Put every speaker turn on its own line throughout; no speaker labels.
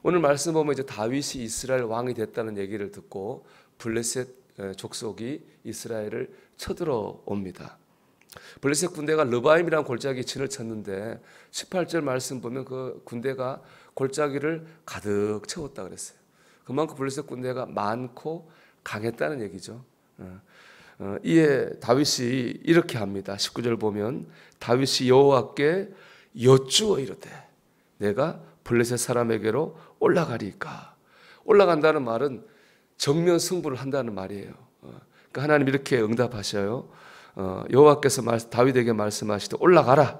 오늘 말씀 보면 이제 다윗이 이스라엘 왕이 됐다는 얘기를 듣고 블레셋 족속이 이스라엘을 쳐들어옵니다. 블레셋 군대가 르바임이라는 골짜기에 진을 쳤는데 18절 말씀 보면 그 군대가 골짜기를 가득 채웠다 그랬어요. 그만큼 블레셋 군대가 많고 강했다는 얘기죠. 이에 다윗이 이렇게 합니다. 19절 보면 다윗이 여호와께 여쭈어 이르되 내가 블레셋 사람에게로 올라가리까. 올라간다는 말은 정면 승부를 한다는 말이에요. 그러니까 하나님 이렇게 응답하셔요. 여호와께서 다윗에게 말씀하시되 올라가라.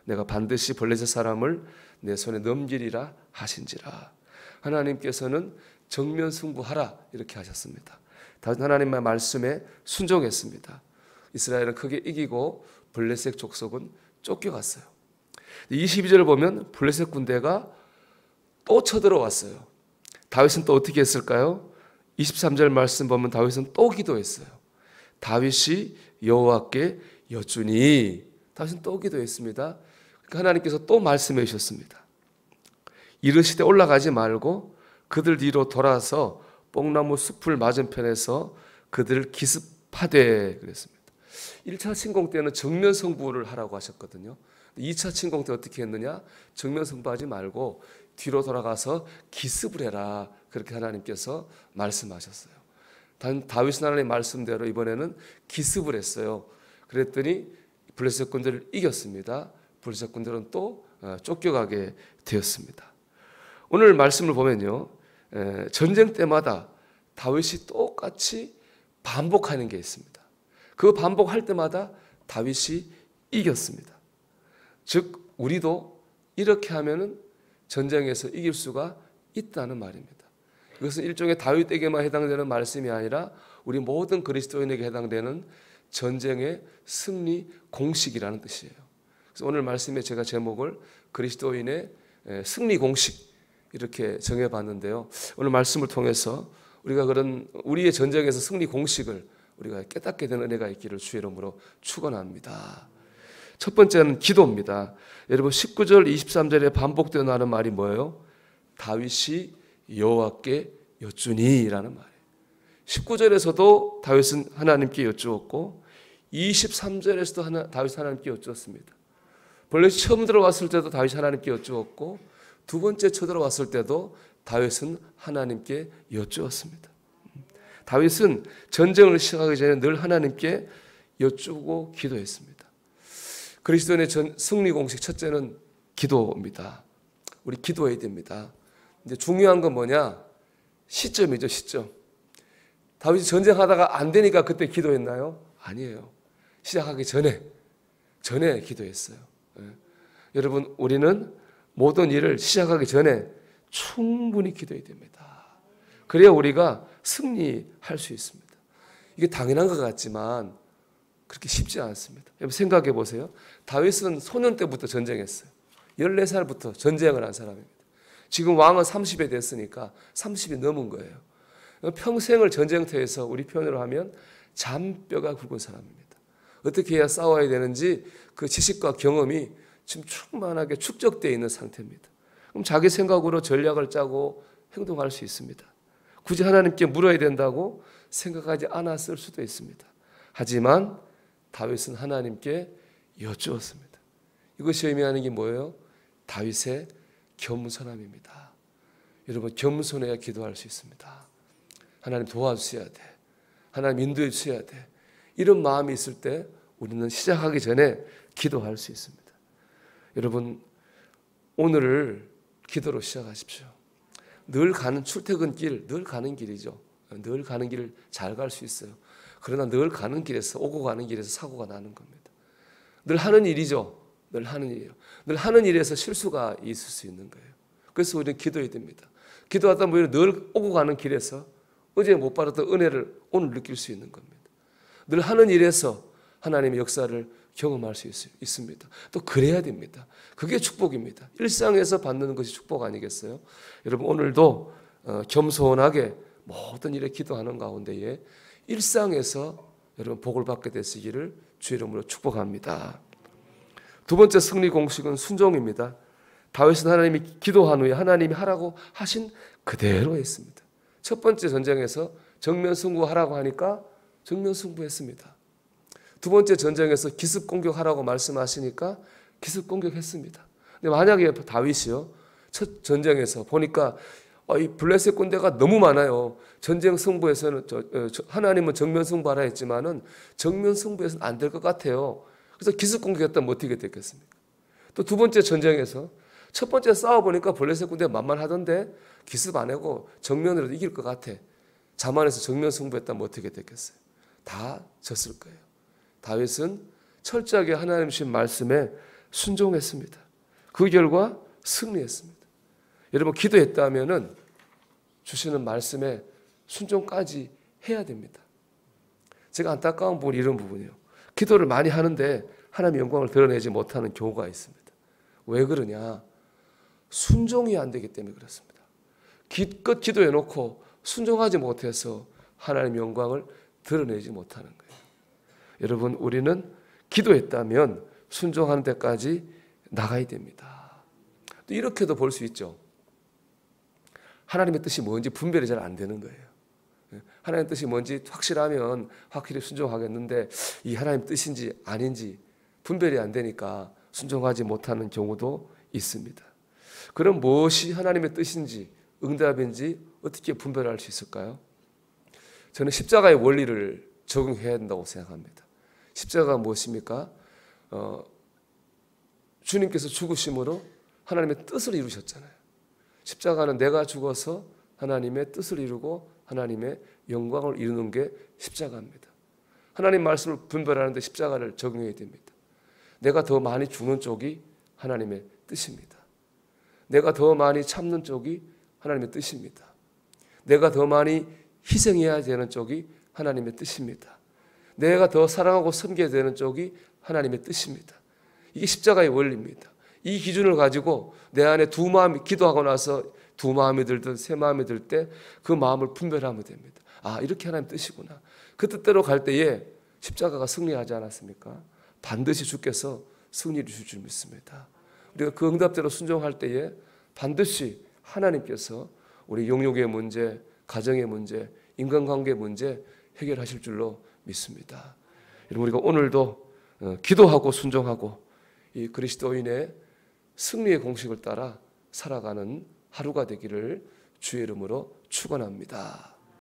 내가 반드시 블레셋 사람을 내 손에 넘기리라 하신지라. 하나님께서는 정면 승부하라 이렇게 하셨습니다. 다윗 하나님의 말씀에 순종했습니다. 이스라엘은 크게 이기고 블레셋 족속은 쫓겨갔어요. 22절을 보면 블레셋 군대가 또 쳐들어왔어요. 다윗은 또 어떻게 했을까요? 23절 말씀 보면 다윗은 또 기도했어요. 다윗이 여호와께 여쭈니 다윗은 또 기도했습니다. 그러니까 하나님께서 또 말씀해 주셨습니다. 이르시되 올라가지 말고 그들 뒤로 돌아서 뽕나무 숲을 맞은편에서 그들을 기습하되 그랬습니다. 1차 침공 때는 정면 승부를 하라고 하셨거든요. 2차 침공 때 어떻게 했느냐? 정면 승부하지 말고 뒤로 돌아가서 기습을 해라. 그렇게 하나님께서 말씀하셨어요. 다윗은 하나님의 말씀대로 이번에는 기습을 했어요. 그랬더니 블레셋 군대를 이겼습니다. 블레셋 군대는 또 쫓겨가게 되었습니다. 오늘 말씀을 보면요, 전쟁 때마다 다윗이 똑같이 반복하는 게 있습니다. 그 반복할 때마다 다윗이 이겼습니다. 즉 우리도 이렇게 하면은 전쟁에서 이길 수가 있다는 말입니다. 이것은 일종의 다윗에게만 해당되는 말씀이 아니라 우리 모든 그리스도인에게 해당되는 전쟁의 승리 공식이라는 뜻이에요. 그래서 오늘 말씀에 제가 제목을 그리스도인의 승리 공식 이렇게 정해봤는데요. 오늘 말씀을 통해서 우리가 그런 우리의 전쟁에서 승리 공식을 우리가 깨닫게 되는 은혜가 있기를 주의 이름으로 축원합니다. 첫 번째는 기도입니다. 여러분 19절 23절에 반복되어 나는 말이 뭐예요? 다윗이 여호와께 여쭈니라는 말이에요. 19절에서도 다윗은 하나님께 여쭈었고 23절에서도 다윗은 하나님께 여쭈었습니다. 블레셋 처음 들어왔을 때도 다윗이 하나님께 여쭈었고 두 번째 쳐들어왔을 때도 다윗은 하나님께 여쭈었습니다. 다윗은 전쟁을 시작하기 전에 늘 하나님께 여쭈고 기도했습니다. 그리스도인의 승리 공식 첫째는 기도입니다. 우리 기도해야 됩니다. 이제 중요한 건 뭐냐? 시점이죠, 시점. 다윗이 전쟁하다가 안 되니까 그때 기도했나요? 아니에요. 시작하기 전에 기도했어요. 여러분, 우리는 모든 일을 시작하기 전에 충분히 기도해야 됩니다. 그래야 우리가 승리할 수 있습니다. 이게 당연한 것 같지만 그렇게 쉽지 않습니다. 여러분 생각해 보세요. 다윗은 소년 때부터 전쟁했어요. 14살부터 전쟁을 한 사람입니다. 지금 왕은 30에 됐으니까 30이 넘은 거예요. 평생을 전쟁터에서 우리 표현으로 하면 잔뼈가 굵은 사람입니다. 어떻게 해야 싸워야 되는지 그 지식과 경험이 지금 충만하게 축적되어 있는 상태입니다. 그럼 자기 생각으로 전략을 짜고 행동할 수 있습니다. 굳이 하나님께 물어야 된다고 생각하지 않았을 수도 있습니다. 하지만 다윗은 하나님께 여쭈었습니다. 이것이 의미하는 게 뭐예요? 다윗의 겸손함입니다. 여러분 겸손해야 기도할 수 있습니다. 하나님 도와주셔야 돼. 하나님 인도해 주셔야 돼. 이런 마음이 있을 때 우리는 시작하기 전에 기도할 수 있습니다. 여러분 오늘을 기도로 시작하십시오. 늘 가는 출퇴근길, 늘 가는 길이죠. 늘 가는 길을 잘 갈 수 있어요. 그러나 늘 가는 길에서 오고 가는 길에서 사고가 나는 겁니다. 늘 하는 일이죠. 늘 하는 일이에요. 늘 하는 일에서 실수가 있을 수 있는 거예요. 그래서 우리는 기도해야 됩니다. 기도하다 보면 늘 오고 가는 길에서 어제 못 받았던 은혜를 오늘 느낄 수 있는 겁니다. 늘 하는 일에서 하나님의 역사를 경험할 수 있습니다. 또 그래야 됩니다. 그게 축복입니다. 일상에서 받는 것이 축복 아니겠어요? 여러분 오늘도 겸손하게 모든 일에 기도하는 가운데에 일상에서 여러분 복을 받게 되시기를 주의 이름으로 축복합니다. 두 번째 승리 공식은 순종입니다. 다윗은 하나님이 기도한 후에 하나님이 하라고 하신 그대로 했습니다. 첫 번째 전쟁에서 정면 승부하라고 하니까 정면 승부했습니다. 두 번째 전쟁에서 기습 공격하라고 말씀하시니까 기습 공격했습니다. 근데 만약에 다윗이요, 첫 전쟁에서 보니까 이 블레셋 군대가 너무 많아요. 전쟁 승부에서는 하나님은 정면 승부하라 했지만은 정면 승부에서는 안 될 것 같아요. 그래서 기습 공격했다면 어떻게 됐겠습니까? 또 두 번째 전쟁에서 첫 번째 싸워보니까 블레셋 군대가 만만하던데 기습 안 하고 정면으로 이길 것 같아. 자만해서 정면 승부했다면 어떻게 됐겠어요? 다 졌을 거예요. 다윗은 철저하게 하나님 주신 말씀에 순종했습니다. 그 결과 승리했습니다. 여러분, 기도했다면은 주시는 말씀에 순종까지 해야 됩니다. 제가 안타까운 부분이 이런 부분이에요. 기도를 많이 하는데 하나님의 영광을 드러내지 못하는 경우가 있습니다. 왜 그러냐? 순종이 안 되기 때문에 그렇습니다. 기껏 기도해놓고 순종하지 못해서 하나님의 영광을 드러내지 못하는 거예요. 여러분, 우리는 기도했다면 순종하는 데까지 나가야 됩니다. 또 이렇게도 볼 수 있죠. 하나님의 뜻이 뭔지 분별이 잘 안 되는 거예요. 하나님의 뜻이 뭔지 확실하면 확실히 순종하겠는데 이 하나님 뜻인지 아닌지 분별이 안 되니까 순종하지 못하는 경우도 있습니다. 그럼 무엇이 하나님의 뜻인지 응답인지 어떻게 분별할 수 있을까요? 저는 십자가의 원리를 적용해야 된다고 생각합니다. 십자가가 무엇입니까? 주님께서 죽으심으로 하나님의 뜻을 이루셨잖아요. 십자가는 내가 죽어서 하나님의 뜻을 이루고 하나님의 영광을 이루는 게 십자가입니다. 하나님 말씀을 분별하는데 십자가를 적용해야 됩니다. 내가 더 많이 죽는 쪽이 하나님의 뜻입니다. 내가 더 많이 참는 쪽이 하나님의 뜻입니다. 내가 더 많이 희생해야 되는 쪽이 하나님의 뜻입니다. 내가 더 사랑하고 섬겨야 되는 쪽이 하나님의 뜻입니다. 이게 십자가의 원리입니다. 이 기준을 가지고 내 안에 두 마음이, 기도하고 나서 두 마음이 들든 세 마음이 들 때 그 마음을 분별하면 됩니다. 아, 이렇게 하나님 뜻이구나. 그 뜻대로 갈 때에 십자가가 승리하지 않았습니까? 반드시 주께서 승리를 주실 줄 믿습니다. 우리가 그 응답대로 순종할 때에 반드시 하나님께서 우리 영역의 문제, 가정의 문제, 인간관계 문제 해결하실 줄로 믿습니다. 여러분, 우리가 오늘도 기도하고 순종하고 이 그리스도인의 승리의 공식을 따라 살아가는 하루가 되기를 주의 이름으로 축원합니다.